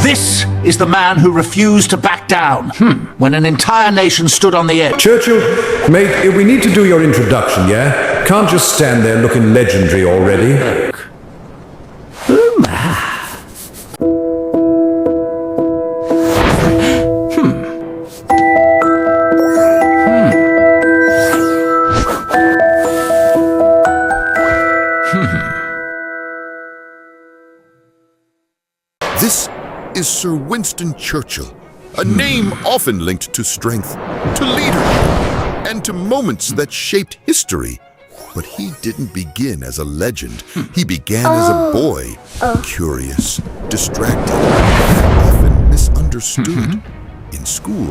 This is the man who refused to back down when an entire nation stood on the edge. Churchill, mate, we need to do your introduction, yeah? Can't just stand there looking legendary already. This is Sir Winston Churchill, a name often linked to strength, to leadership, and to moments that shaped history. But he didn't begin as a legend. He began as a boy, curious, distracted, and often misunderstood. In school,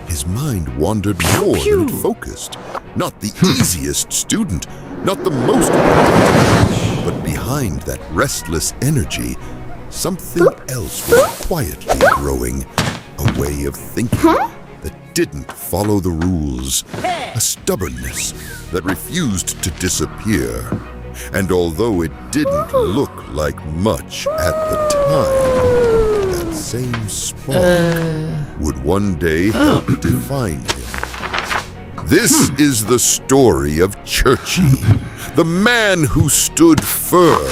his mind wandered more than it focused. Not the easiest student, not the most brilliant, but behind that restless energy, something else was quietly growing, a way of thinking that didn't follow the rules, a stubbornness that refused to disappear. And although it didn't look like much at the time, that same spark would one day help define him. This is the story of Churchill, the man who stood firm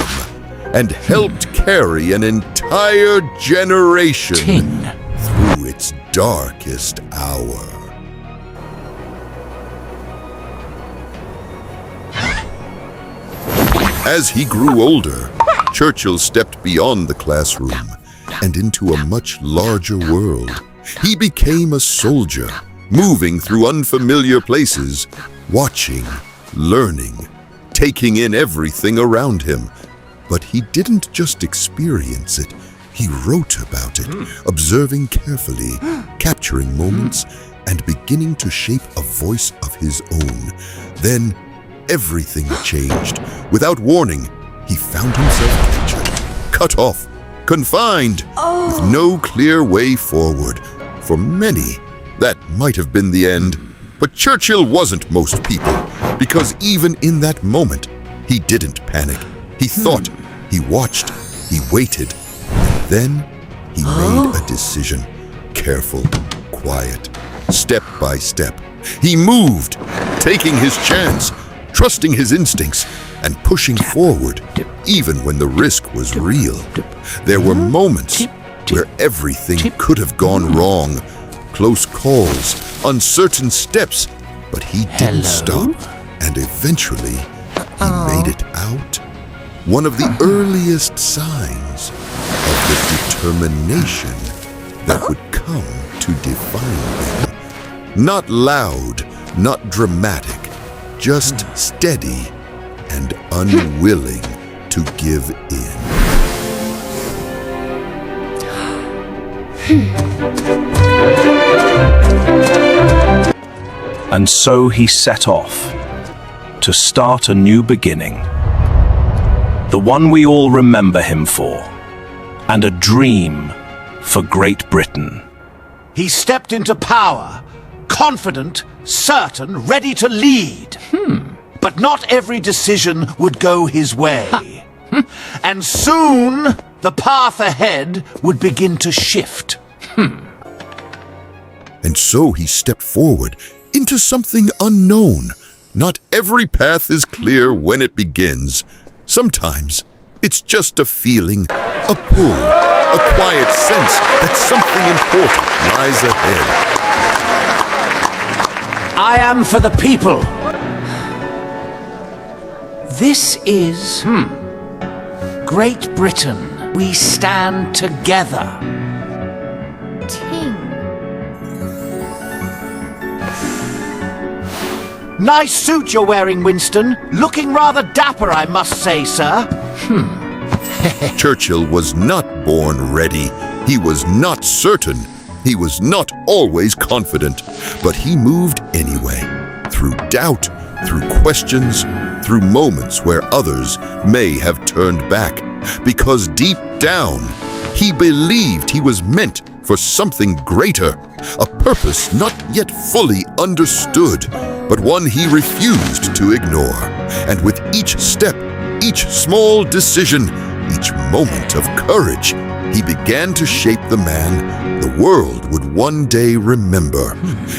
and helped carry an entire generation through its darkest hour. As he grew older, Churchill stepped beyond the classroom and into a much larger world. He became a soldier, moving through unfamiliar places, watching, learning, taking in everything around him. But he didn't just experience it, he wrote about it, observing carefully, capturing moments, and beginning to shape a voice of his own. Then, everything changed. Without warning, he found himself captured, cut off, confined, with no clear way forward. For many, that might have been the end. But Churchill wasn't most people, because even in that moment, he didn't panic. He thought, he watched, he waited, and then he made a decision. Careful, quiet, step by step. He moved, taking his chance, trusting his instincts, and pushing forward, even when the risk was real. There were moments where everything could have gone wrong. Close calls, uncertain steps, but he didn't stop, and eventually he made it out. One of the earliest signs of the determination that would come to define him. Not loud, not dramatic, just steady and unwilling to give in. And so he set off to start a new beginning. The one we all remember him for, and a dream for Great Britain. He stepped into power, confident, certain, ready to lead. But not every decision would go his way. And soon, the path ahead would begin to shift. And so he stepped forward into something unknown. Not every path is clear when it begins. Sometimes it's just a feeling, a pull, a quiet sense that something important lies ahead. I am for the people. This is Great Britain. We stand together. Ting. Nice suit you're wearing, Winston. Looking rather dapper, I must say, sir. Churchill was not born ready. He was not certain. He was not always confident. But he moved anyway, through doubt, through questions, through moments where others may have turned back. Because deep down, he believed he was meant for something greater, a purpose not yet fully understood, but one he refused to ignore. And with each step, each small decision, each moment of courage, He began to shape the man the world would one day remember.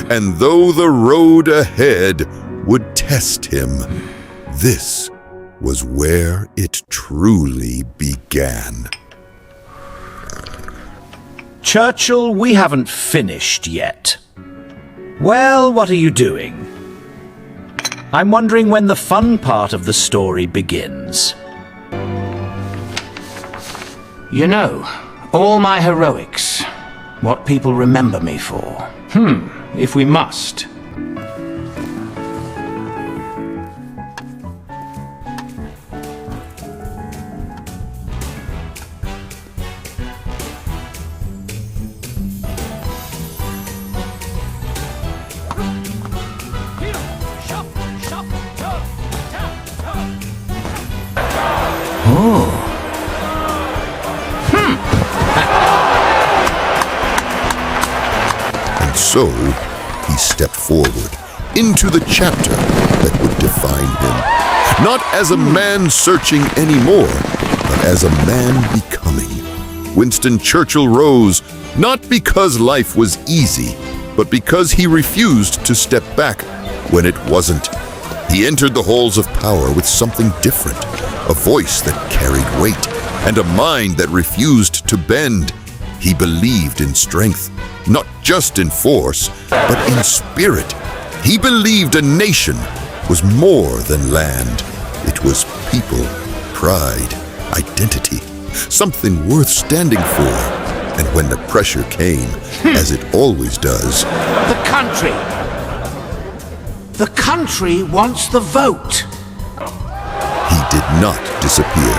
And though the road ahead would test him, this was where it truly began. Churchill, we haven't finished yet. Well, what are you doing? I'm wondering when the fun part of the story begins. You know, all my heroics, what people remember me for. If we must. And so, he stepped forward into the chapter that would define him. Not as a man searching anymore, but as a man becoming. Winston Churchill rose, not because life was easy, but because he refused to step back when it wasn't. He entered the halls of power with something different, a voice that carried weight, and a mind that refused to bend. He believed in strength, not just in force, but in spirit. He believed a nation was more than land. It was people, pride, identity, something worth standing for. And when the pressure came, as it always does, The country! The country wants the vote! he did not disappear.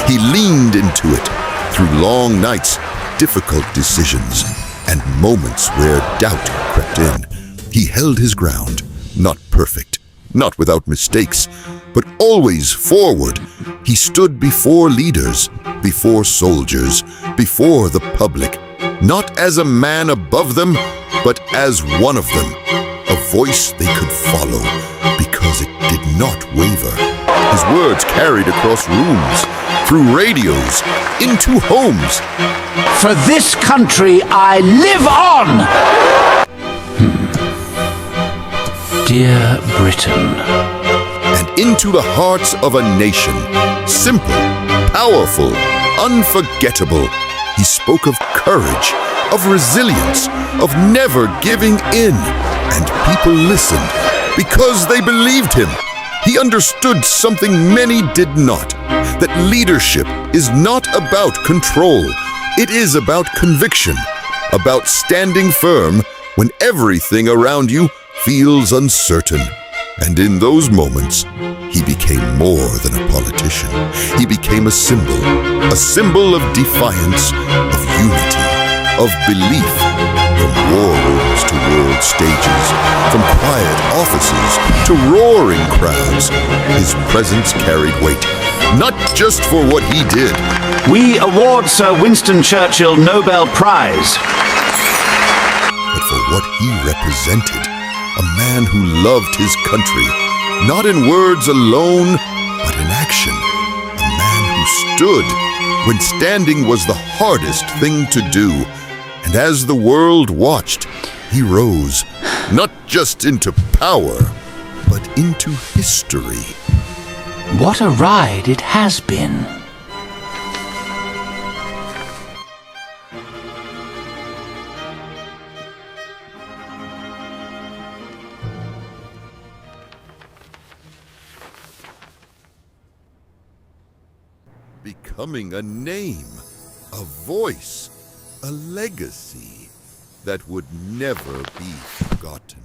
He leaned into it through long nights, difficult decisions, and moments where doubt crept in. He held his ground, not perfect, not without mistakes, but always forward. He stood before leaders, before soldiers, before the public, not as a man above them, but as one of them, a voice they could follow because it did not waver. His words carried across rooms, through radios, into homes. For this country I live on! Dear Britain. And into the hearts of a nation, simple, powerful, unforgettable. He spoke of courage, of resilience, of never giving in. And people listened because they believed him. He understood something many did not, that leadership is not about control. It is about conviction, about standing firm when everything around you feels uncertain. And in those moments, he became more than a politician. He became a symbol of defiance, of unity, of belief. From war rooms to world stages, from quiet offices to roaring crowds, his presence carried weight, not just for what he did. We award Sir Winston Churchill Nobel Prize. But for what he represented, a man who loved his country, not in words alone, but in action. A man who stood when standing was the hardest thing to do. And as the world watched, he rose, not just into power, but into history. What a ride it has been. Becoming a name, a voice, a legacy that would never be forgotten.